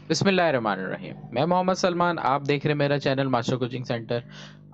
बिस्मिल्लाहिर्रहमानिर्रहीम। मैं मोहम्मद सलमान, आप देख रहे हैं मेरा चैनल मास्टर कोचिंग सेंटर।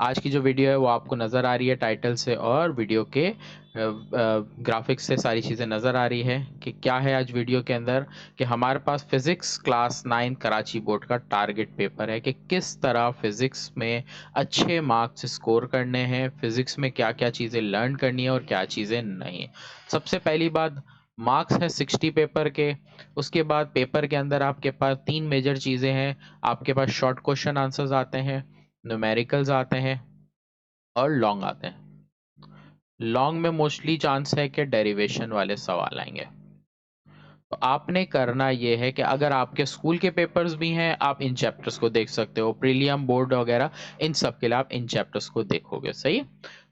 आज की जो वीडियो है वो आपको नज़र आ रही है टाइटल से और वीडियो के ग्राफिक्स से सारी चीज़ें नज़र आ रही है कि क्या है आज वीडियो के अंदर। कि हमारे पास फिज़िक्स क्लास 9 कराची बोर्ड का टारगेट पेपर है कि किस तरह फिज़िक्स में अच्छे मार्क्स स्कोर करने हैं, फिज़िक्स में क्या क्या चीज़ें लर्न करनी है और क्या चीज़ें नहीं। सबसे पहली बात, मार्क्स है 60 पेपर के। उसके बाद पेपर के अंदर आपके पास तीन मेजर चीज़ें हैं। आपके पास शॉर्ट क्वेश्चन आंसर्स आते हैं, न्यूमेरिकल्स आते हैं और लॉन्ग आते हैं। लॉन्ग में मोस्टली चांस है कि डेरिवेशन वाले सवाल आएंगे। तो आपने करना ये है कि अगर आपके स्कूल के पेपर्स भी हैं, आप इन चैप्टर्स को देख सकते हो। प्रीलियम, बोर्ड वगैरह इन सब के लिए आप इन चैप्टर्स को देखोगे। सही है?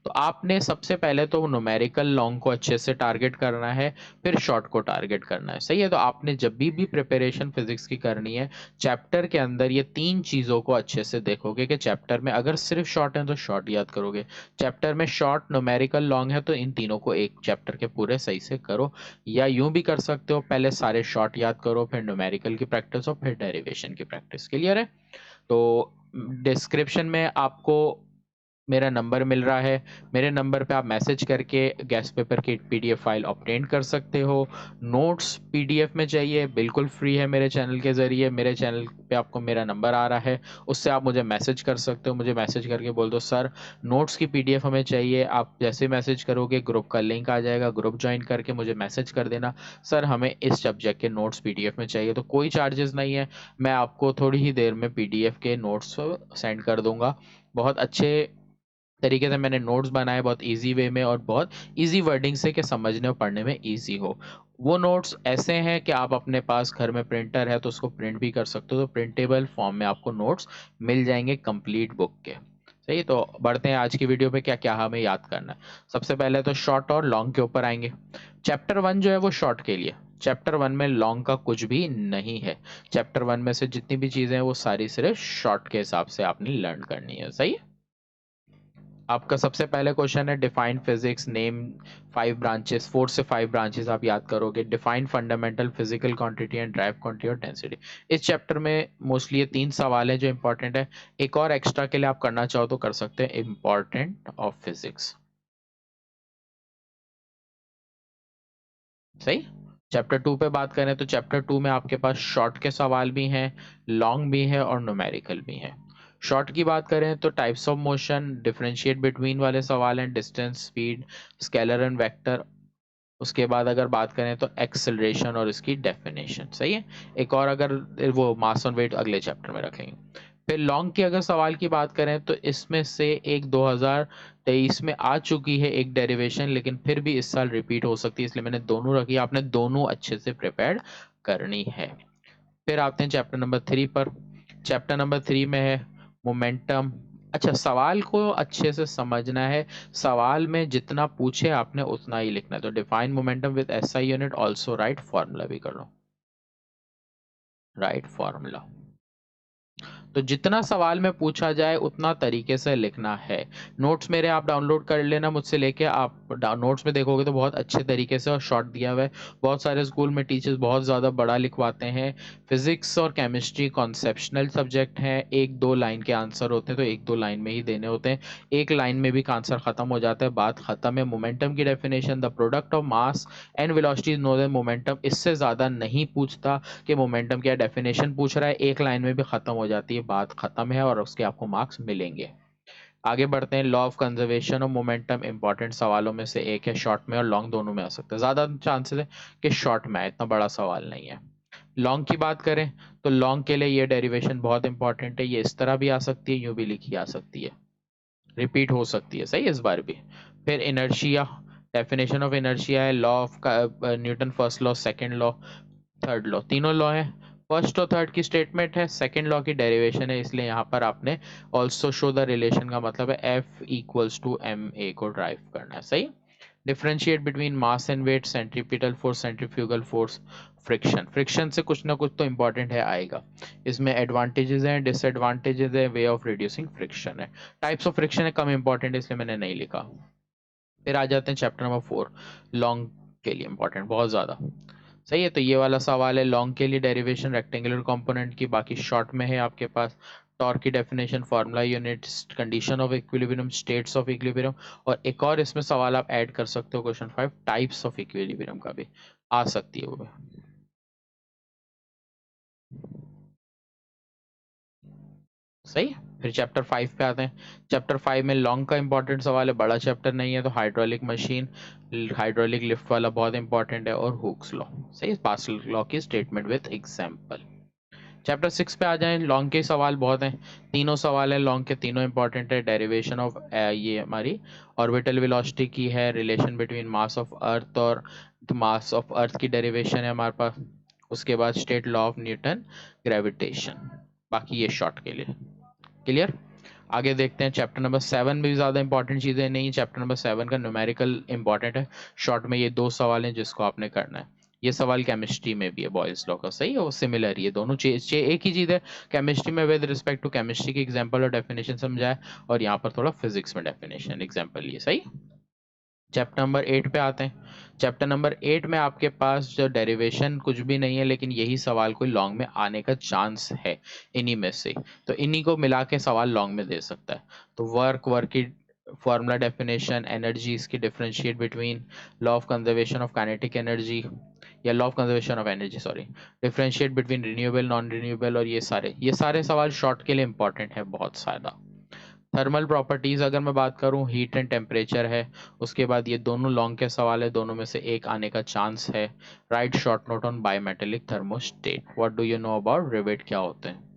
तो आपने सबसे पहले तो न्यूमेरिकल लॉन्ग को अच्छे से टारगेट करना है, फिर शॉर्ट को टारगेट करना है। सही है? तो आपने जब भी प्रिपरेशन फिजिक्स की करनी है, चैप्टर के अंदर ये तीन चीज़ों को अच्छे से देखोगे कि चैप्टर में अगर सिर्फ शॉर्ट है तो शॉर्ट याद करोगे, चैप्टर में शॉर्ट, न्यूमेरिकल, लॉन्ग है तो इन तीनों को एक चैप्टर के पूरे सही से करो। या यूं भी कर सकते हो, पहले सारे शॉर्ट याद करो, फिर न्यूमेरिकल की प्रैक्टिस और फिर डेरिवेशन की प्रैक्टिस। क्लियर है? तो डिस्क्रिप्शन में आपको मेरा नंबर मिल रहा है। मेरे नंबर पे आप मैसेज करके गेस्ट पेपर की पीडीएफ फाइल ऑब्टेन कर सकते हो। नोट्स पीडीएफ में चाहिए, बिल्कुल फ्री है। मेरे चैनल के ज़रिए, मेरे चैनल पे आपको मेरा नंबर आ रहा है, उससे आप मुझे मैसेज कर सकते हो। मुझे मैसेज करके बोल दो सर नोट्स की पीडीएफ हमें चाहिए। आप जैसे मैसेज करोगे ग्रुप का लिंक आ जाएगा, ग्रुप ज्वाइन करके मुझे मैसेज कर देना, सर हमें इस सब्जेक्ट के नोट्स पीडीएफ में चाहिए। तो कोई चार्जेस नहीं है, मैं आपको थोड़ी ही देर में पीडीएफ के नोट्स सेंड कर दूंगा। बहुत अच्छे तरीके से मैंने नोट्स बनाए, बहुत इजी वे में और बहुत इजी वर्डिंग से कि समझने और पढ़ने में इजी हो। वो नोट्स ऐसे हैं कि आप अपने पास घर में प्रिंटर है तो उसको प्रिंट भी कर सकते हो, तो प्रिंटेबल फॉर्म में आपको नोट्स मिल जाएंगे कंप्लीट बुक के। सही, तो बढ़ते हैं आज की वीडियो पे। क्या क्या हमें याद करना है? सबसे पहले तो शॉर्ट और लॉन्ग के ऊपर आएंगे। चैप्टर 1 जो है वो शॉर्ट के लिए। चैप्टर 1 में लॉन्ग का कुछ भी नहीं है। चैप्टर 1 में से जितनी भी चीजें हैं वो सारी सिर्फ शॉर्ट के हिसाब से आपने लर्न करनी है। सही है? आपका सबसे पहले क्वेश्चन है डिफाइन फिजिक्स, नेम 5 ब्रांचेस। 4 से 5 ब्रांचेस आप याद करोगे। Define fundamental physical quantity and drive quantity और डेंसिटी। इस चैप्टर में मोस्टली ये तीन सवाल है जो इंपॉर्टेंट है। एक और एक्स्ट्रा के लिए आप करना चाहो तो कर सकते हैं, इंपॉर्टेंट ऑफ फिजिक्स। सही। चैप्टर 2 पे बात करें तो चैप्टर 2 में आपके पास शॉर्ट के सवाल भी हैं, लॉन्ग भी है और न्यूमेरिकल भी है। शॉर्ट की बात करें तो types of motion, differentiate between वाले सवाल हैं, distance, speed, scalar and vector. उसके बाद अगर बात करें तो एक्सेलरेशन और इसकी डेफिनेशन। सही है? एक और अगर वो मास और वेट अगले चैप्टर में रखेंगे। फिर लॉन्ग की अगर सवाल की बात करें तो इसमें से एक 2023 में आ चुकी है एक डेरिवेशन, लेकिन फिर भी इस साल रिपीट हो सकती है, इसलिए मैंने दोनों रखी। आपने दोनों अच्छे से प्रिपेयर करनी है। फिर आते हैं चैप्टर नंबर 3 पर। चैप्टर नंबर 3 में है मोमेंटम। अच्छा, सवाल को अच्छे से समझना है। सवाल में जितना पूछे आपने उतना ही लिखना है। तो define momentum with SI unit, also right formula भी कर लो। Right formula. तो जितना सवाल में पूछा जाए उतना तरीके से लिखना है। नोट्स मेरे आप डाउनलोड कर लेना मुझसे लेके। आप नोट्स में देखोगे तो बहुत अच्छे तरीके से और शॉर्ट दिया हुआ है। बहुत सारे स्कूल में टीचर्स बहुत ज़्यादा बड़ा लिखवाते हैं। फिजिक्स और केमिस्ट्री कॉन्सेप्शनल सब्जेक्ट हैं, एक दो लाइन के आंसर होते हैं तो एक दो लाइन में ही देने होते हैं। एक लाइन में भी आंसर खत्म हो जाता है, बात खत्म है। मोमेंटम की definition, the product of mass and velocity is known as momentum. इससे ज़्यादा नहीं पूछता कि मोमेंटम क्या डेफिनेशन पूछ रहा है, एक लाइन में भी खत्म हो जाती है, बात खत्म है और उसके आपको मार्क्स मिलेंगे। आगे बढ़ते हैं। लॉ ऑफ कंजर्वेशन और मोमेंटम इंपॉर्टेंट सवालों में से एक है, शॉर्ट में और लॉन्ग दोनों में आ सकता है। ज्यादा चांसेस है कि शॉर्ट में आए, इतना बड़ा सवाल नहीं है। लॉन्ग की बात करें तो लॉन्ग के लिए ये डेरिवेशन बहुत इंपॉर्टेंट है। ये इस तरह भी आ सकती है, यूं भी लिखी आ सकती है, रिपीट हो सकती है। सही है? इस बार भी। फिर इनर्शिया, डेफिनेशन ऑफ इनर्शिया है, law of Newton first law, second law, third law, तीनों लॉ है। फर्स्ट और थर्ड की स्टेटमेंट है, सेकंड लॉ की डेरिवेशन है, इसलिए यहाँ पर आपने ऑल्सो शो द रिलेशन का मतलब है F equals to M A को ड्राइव करना है। सही। Differentiate between mass and weight, centripetal force, centrifugal force, friction. Friction से कुछ ना कुछ तो इंपॉर्टेंट है आएगा। इसमें एडवांटेजेस हैं, डिसएडवांटेजेस है, वे ऑफ रिड्यूसिंग फ्रिक्शन है। टाइप्स ऑफ फ्रिक्शन है, कम इंपॉर्टेंट है इसलिए मैंने नहीं लिखा। फिर आ जाते हैं चैप्टर नंबर 4, लॉन्ग के लिए इंपॉर्टेंट बहुत ज्यादा। सही है। तो ये वाला सवाल है लॉन्ग के लिए डेरिवेशन रेक्टेंगुलर कंपोनेंट की, बाकी शॉर्ट में है आपके पास टॉर्क की definition, formula units, condition of equilibrium, states of equilibrium, और एक और इसमें सवाल आप ऐड कर सकते हो क्वेश्चन 5 टाइप्स ऑफ इक्विलिब्रियम का भी आ सकती है वो भी। सही है। फिर चैप्टर 5 पे आते हैं। चैप्टर 5 में लॉन्ग का इंपॉर्टेंट सवाल है, बड़ा चैप्टर नहीं है, तो हाइड्रोलिक मशीन, हाइड्रोलिक लिफ्ट वाला बहुत इंपॉर्टेंट है, और हुक्स लॉ। सही है, पास्कल लॉ की स्टेटमेंट विद एग्जांपल। चैप्टर 6 पे आ जाएं। लॉन्ग के सवाल बहुत हैं, तीनों सवाल हैं लॉन्ग के, तीनों इंपॉर्टेंट है। डेरिवेशन ऑफ ये हमारी ऑर्बिटल वेलोसिटी की है, relation between mass of earth और मास ऑफ अर्थ की डेरिवेशन है हमारे पास। उसके बाद state law of Newton, gravitation. बाकी ये शॉर्ट के लिए क्लियर। आगे देखते हैं चैप्टर नंबर 7 में भी ज़्यादा इंपॉर्टेंट चीज़ें नहीं। चैप्टर नंबर 7 का न्यूमेरिकल इंपॉर्टेंट है, शॉर्ट में ये दो सवाल हैं जिसको आपने करना है। ये सवाल केमिस्ट्री में भी है, बॉयज लॉ का। सही है, वो सिमिलर ही है, दोनों एक ही चीज़ है। केमिस्ट्री में विद रिस्पेक्ट टू केमिस्ट्री की एग्जांपल और डेफिनेशन समझाए, और यहाँ पर थोड़ा फिजिक्स में डेफिनेशन एग्जांपल लिए। सही। चैप्टर नंबर 8 पे आते हैं। चैप्टर नंबर 8 में आपके पास जो डेरिवेशन कुछ भी नहीं है, लेकिन यही सवाल कोई लॉन्ग में आने का चांस है इन्हीं में से, तो इन्हीं को मिला के सवाल लॉन्ग में दे सकता है। तो वर्क की फॉर्मूला डेफिनेशन, एनर्जी इसकी differentiate between law of conservation of kinetic energy, या law of conservation of energy sorry, differentiate between renewable non renewable, और ये सारे सवाल शॉर्ट के लिए इंपॉर्टेंट है बहुत ज़्यादा। थर्मल प्रॉपर्टीज अगर मैं बात करूं, हीट एंड टेम्परेचर है। उसके बाद ये दोनों लॉन्ग के सवाल है, दोनों में से एक आने का चांस है। Right short note on bimetallic thermostat, what do you know about rivet, क्या होते हैं।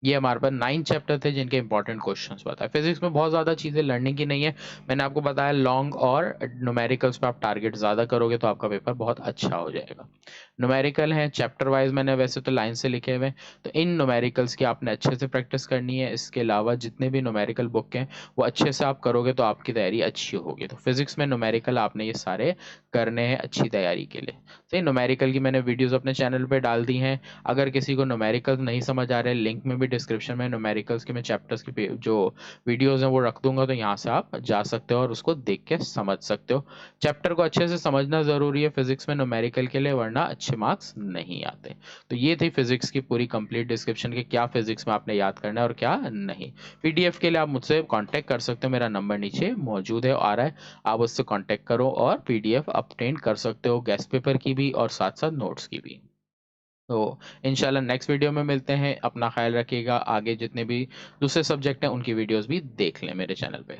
ये हमारे पास 9 चैप्टर थे जिनके इंपॉर्टेंट क्वेश्चंस बताए। फिजिक्स में बहुत ज़्यादा चीज़ें लर्निंग की नहीं है, मैंने आपको बताया लॉन्ग और न्यूमेरिकल्स पे आप टारगेट ज़्यादा करोगे तो आपका पेपर बहुत अच्छा हो जाएगा। न्यूमेरिकल है चैप्टर वाइज, मैंने वैसे तो लाइन से लिखे हुए हैं, तो इन न्यूमेरिकल्स की आपने अच्छे से प्रैक्टिस करनी है। इसके अलावा जितने भी न्यूमेरिकल बुक हैं वो अच्छे से आप करोगे तो आपकी तैयारी अच्छी होगी। तो फिजिक्स में न्यूमेरिकल आपने ये सारे करने हैं अच्छी तैयारी के लिए। सही, न्यूमेरिकल की मैंने वीडियोज़ अपने चैनल पर डाल दी हैं। अगर किसी को न्यूमेरिकल्स नहीं समझ आ रहे, लिंक में भी डिस्क्रिप्शन में न्यूमेरिकल्स के मैं चैप्टर्स की जो वीडियोस हैं वो रख दूंगा, तो यहाँ से आप जा सकते हो और उसको देख के समझ सकते हो। चैप्टर को अच्छे से समझना ज़रूरी है फिजिक्स में न्यूमेरिकल के लिए, वरना अच्छे मार्क्स नहीं आते। तो ये थी फिजिक्स की पूरी कंप्लीट डिस्क्रिप्शन के क्या फिजिक्स में आपने याद करना है और क्या नहीं। पीडीएफ के लिए आप मुझसे कांटेक्ट कर सकते हो, मेरा नंबर नीचे मौजूद है, आ रहा है, आप उससे कांटेक्ट करो और पीडीएफ ऑब्टेन कर सकते हो, गेस्ट पेपर की भी और साथ साथ नोट्स की भी। तो इंशाल्लाह नेक्स्ट वीडियो में मिलते हैं। अपना ख्याल रखिएगा। आगे जितने भी दूसरे सब्जेक्ट हैं उनकी वीडियोस भी देख लें मेरे चैनल पे।